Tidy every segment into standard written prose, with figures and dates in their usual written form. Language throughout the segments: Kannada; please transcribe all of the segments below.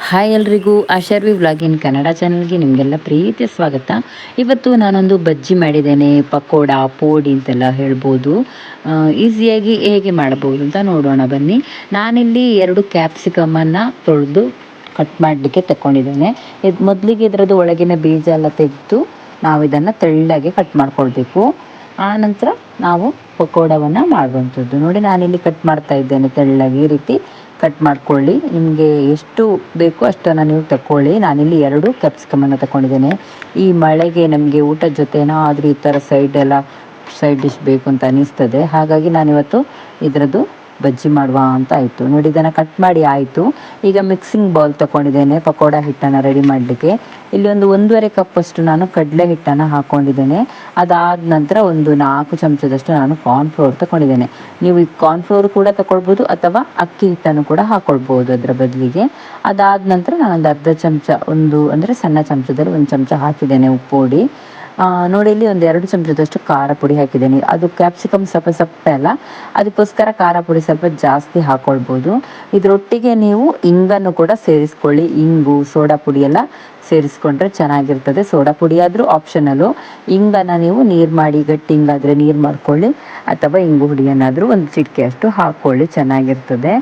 ಹಾಯ್ ಎಲ್ರಿಗೂ ಆಶರ್ವಿ ವ್ಲಾಗ್ ಇನ್ ಕನ್ನಡ ಚಾನಲ್ಗೆ ನಿಮಗೆಲ್ಲ ಪ್ರೀತಿಯ ಸ್ವಾಗತ. ಇವತ್ತು ನಾನೊಂದು ಬಜ್ಜಿ ಮಾಡಿದ್ದೇನೆ, ಪಕೋಡ ಪೋಡಿ ಅಂತೆಲ್ಲ ಹೇಳ್ಬೋದು. ಈಸಿಯಾಗಿ ಹೇಗೆ ಮಾಡಬಹುದು ಅಂತ ನೋಡೋಣ ಬನ್ನಿ. ನಾನಿಲ್ಲಿ 2 ಕ್ಯಾಪ್ಸಿಕಮನ್ನು ತೊಳೆದು ಕಟ್ ಮಾಡಲಿಕ್ಕೆ ತಗೊಂಡಿದ್ದೇನೆ. ಇದು ಮೊದಲಿಗೆ ಇದರದ್ದು ಒಳಗಿನ ಬೀಜ ಎಲ್ಲ ತೆಗೆದು ನಾವು ಇದನ್ನು ತೆಳ್ಳಗೆ ಕಟ್ ಮಾಡ್ಕೊಳ್ಬೇಕು. ಆನಂತರ ನಾವು ಪಕೋಡವನ್ನು ಮಾಡುವಂಥದ್ದು. ನೋಡಿ, ನಾನಿಲ್ಲಿ ಕಟ್ ಮಾಡ್ತಾ ಇದ್ದೇನೆ ತೆಳ್ಳಗೆ. ಈ ರೀತಿ ಕಟ್ ಮಾಡ್ಕೊಳ್ಳಿ. ನಿಮಗೆ ಎಷ್ಟು ಬೇಕೋ ಅಷ್ಟನ್ನು ನೀವು ತಗೊಳ್ಳಿ. ನಾನಿಲ್ಲಿ 2 ಕ್ಯಾಪ್ಸಿಕಮನ್ನು ತಗೊಂಡಿದ್ದೇನೆ. ಈ ಮಳೆಗೆ ನಮಗೆ ಊಟದ ಜೊತೆ ಏನಾದರೂ ಈ ಥರ ಸೈಡ್ ಡಿಶ್ ಬೇಕು ಅಂತ ಅನಿಸ್ತದೆ. ಹಾಗಾಗಿ ನಾನಿವತ್ತು ಇದರದ್ದು ಬಜ್ಜಿ ಮಾಡುವ ಅಂತ ಆಯಿತು. ನೋಡಿ, ಇದನ್ನು ಕಟ್ ಮಾಡಿ ಆಯಿತು. ಈಗ ಮಿಕ್ಸಿಂಗ್ ಬೌಲ್ ತಗೊಂಡಿದ್ದೇನೆ ಪಕೋಡ ಹಿಟ್ಟನ್ನು ರೆಡಿ ಮಾಡಲಿಕ್ಕೆ. ಇಲ್ಲಿ ಒಂದು 1.5 ಕಪ್ಪಷ್ಟು ನಾನು ಕಡಲೆ ಹಿಟ್ಟನ್ನು ಹಾಕ್ಕೊಂಡಿದ್ದೇನೆ. ಅದಾದ ನಂತರ ಒಂದು 4 ಚಮಚದಷ್ಟು ನಾನು ಕಾರ್ನ್ಫ್ಲೋರ್ ತಗೊಂಡಿದ್ದೇನೆ. ನೀವು ಈ ಕಾರ್ನ್ಫ್ಲೋರ್ ಕೂಡ ತಗೊಳ್ಬೋದು ಅಥವಾ ಅಕ್ಕಿ ಹಿಟ್ಟನ್ನು ಕೂಡ ಹಾಕ್ಕೊಳ್ಬೋದು ಅದರ ಬದಲಿಗೆ. ಅದಾದ ನಂತರ ನಾನೊಂದು ಅರ್ಧ ಚಮಚ, ಅಂದರೆ ಸಣ್ಣ ಚಮಚದಲ್ಲಿ 1 ಚಮಚ ಹಾಕಿದ್ದೇನೆ ಉಪ್ಪು ಪುಡಿ. ನೋಡಿ, ಇಲ್ಲಿ ಒಂದು 2 ಚಮಚದಷ್ಟು ಖಾರ ಪುಡಿ ಹಾಕಿದ್ದೇನೆ. ಅದು ಕ್ಯಾಪ್ಸಿಕಮ್ ಸ್ವಲ್ಪ ಸಪ್ಪೆ ಅಲ್ಲ, ಅದಕ್ಕೋಸ್ಕರ ಖಾರ ಪುಡಿ ಸ್ವಲ್ಪ ಜಾಸ್ತಿ ಹಾಕ್ಕೊಳ್ಬೋದು. ಇದರೊಟ್ಟಿಗೆ ನೀವು ಇಂಗನ್ನು ಕೂಡ ಸೇರಿಸ್ಕೊಳ್ಳಿ. ಇಂಗು, ಸೋಡಾ ಪುಡಿ ಎಲ್ಲ ಸೇರಿಸ್ಕೊಂಡ್ರೆ ಚೆನ್ನಾಗಿರ್ತದೆ. ಸೋಡಾ ಪುಡಿ ಆದರೂ ಆಪ್ಷನಲ್ಲು. ಇಂಗನ್ನು ನೀವು ನೀರು ಮಾಡಿ, ಗಟ್ಟಿ ಇಂಗಾದರೆ ನೀರು ಮಾಡ್ಕೊಳ್ಳಿ, ಅಥವಾ ಇಂಗು ಹುಡಿಯನ್ನಾದರೂ ಒಂದು ಚಿಟಿಕೆ ಅಷ್ಟು ಹಾಕ್ಕೊಳ್ಳಿ, ಚೆನ್ನಾಗಿರ್ತದೆ.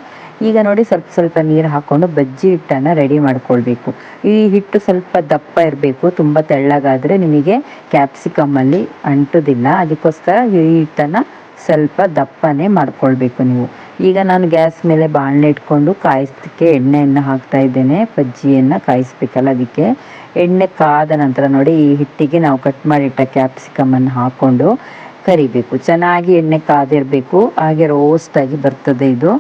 ಈಗ ನೋಡಿ, ಸ್ವಲ್ಪ ನೀರು ಹಾಕ್ಕೊಂಡು ಬಜ್ಜಿ ಹಿಟ್ಟನ್ನು ರೆಡಿ ಮಾಡ್ಕೊಳ್ಬೇಕು. ಈ ಹಿಟ್ಟು ಸ್ವಲ್ಪ ದಪ್ಪ ಇರಬೇಕು. ತುಂಬ ತೆಳ್ಳಗಾದರೆ ನಿಮಗೆ ಕ್ಯಾಪ್ಸಿಕಮ್ಮಲ್ಲಿ ಅಂಟೋದಿಲ್ಲ. ಅದಕ್ಕೋಸ್ಕರ ಈ ಹಿಟ್ಟನ್ನು ಸ್ವಲ್ಪ ದಪ್ಪನೇ ಮಾಡ್ಕೊಳ್ಬೇಕು ನೀವು. ಈಗ ನಾನು ಗ್ಯಾಸ್ ಮೇಲೆ ಬಾಣಲೆ ಇಟ್ಕೊಂಡು ಕಾಯಿಸಲಿಕ್ಕೆ ಎಣ್ಣೆಯನ್ನು ಹಾಕ್ತಾ ಇದ್ದೇನೆ. ಬಜ್ಜಿಯನ್ನು ಕಾಯಿಸ್ಬೇಕಲ್ಲ, ಅದಕ್ಕೆ ಎಣ್ಣೆ ಕಾದ ನಂತರ ನೋಡಿ, ಈ ಹಿಟ್ಟಿಗೆ ನಾವು ಕಟ್ ಮಾಡಿಟ್ಟ ಕ್ಯಾಪ್ಸಿಕಮನ್ನು ಹಾಕ್ಕೊಂಡು ಕರಿಬೇಕು. ಚೆನ್ನಾಗಿ ಎಣ್ಣೆ ಕಾದಿರಬೇಕು, ಹಾಗೆ ರೋಸ್ಟಾಗಿ ಬರ್ತದೆ ಇದು.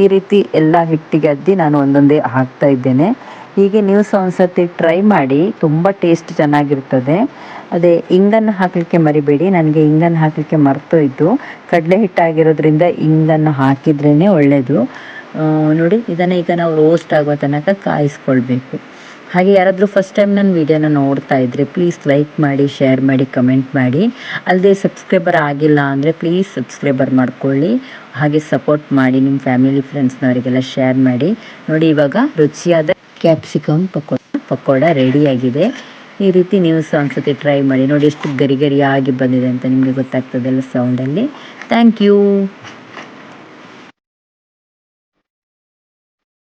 ಈ ರೀತಿ ಎಲ್ಲ ಹಿಟ್ಟಿಗೆ ಅದ್ದಿ ನಾನು ಒಂದೊಂದೇ ಹಾಕ್ತಾ ಇದ್ದೇನೆ. ಹೀಗೆ ನೀವು ಸಹ ಒಂದ್ಸತಿ ಟ್ರೈ ಮಾಡಿ, ತುಂಬ ಟೇಸ್ಟ್ ಚೆನ್ನಾಗಿರ್ತದೆ. ಅದೇ ಇಂಗನ್ನು ಹಾಕಲಿಕ್ಕೆ ಮರಿಬೇಡಿ. ನನಗೆ ಇಂಗನ್ನು ಹಾಕಲಿಕ್ಕೆ ಮರ್ತೋಯ್ತು. ಕಡಲೆ ಹಿಟ್ಟಾಗಿರೋದ್ರಿಂದ ಇಂಗನ್ನು ಹಾಕಿದ್ರೇ ಒಳ್ಳೆಯದು. ನೋಡಿ, ಇದನ್ನು ಈಗ ನಾವು ರೋಸ್ಟ್ ಆಗೋ ತನಕ ಕಾಯಿಸ್ಕೊಳ್ಬೇಕು. ಹಾಗೆ ಯಾರಾದರೂ ಫಸ್ಟ್ ಟೈಮ್ ನನ್ನ ವೀಡಿಯೋನ ನೋಡ್ತಾ ಇದ್ದರೆ ಪ್ಲೀಸ್ ಲೈಕ್ ಮಾಡಿ, ಶೇರ್ ಮಾಡಿ, ಕಮೆಂಟ್ ಮಾಡಿ. ಅಲ್ಲದೆ ಸಬ್ಸ್ಕ್ರೈಬರ್ ಆಗಿಲ್ಲ ಅಂದರೆ ಪ್ಲೀಸ್ ಸಬ್ಸ್ಕ್ರೈಬರ್ ಮಾಡ್ಕೊಳ್ಳಿ. ಹಾಗೆ ಸಪೋರ್ಟ್ ಮಾಡಿ, ನಿಮ್ಮ ಫ್ಯಾಮಿಲಿ ಫ್ರೆಂಡ್ಸ್ನವರಿಗೆಲ್ಲ ಶೇರ್ ಮಾಡಿ. ನೋಡಿ, ಇವಾಗ ರುಚಿಯಾದ ಕ್ಯಾಪ್ಸಿಕಮ್ ಪಕೋಡ ರೆಡಿಯಾಗಿದೆ. ಈ ರೀತಿ ನೀವು ಸಹ ಒಂದ್ಸತಿ ಟ್ರೈ ಮಾಡಿ ನೋಡಿ. ಎಷ್ಟು ಗರಿ ಗರಿಯಾಗಿ ಬಂದಿದೆ ಅಂತ ನಿಮಗೆ ಗೊತ್ತಾಗ್ತದಲ್ಲ ಸೌಂಡಲ್ಲಿ. Thank you.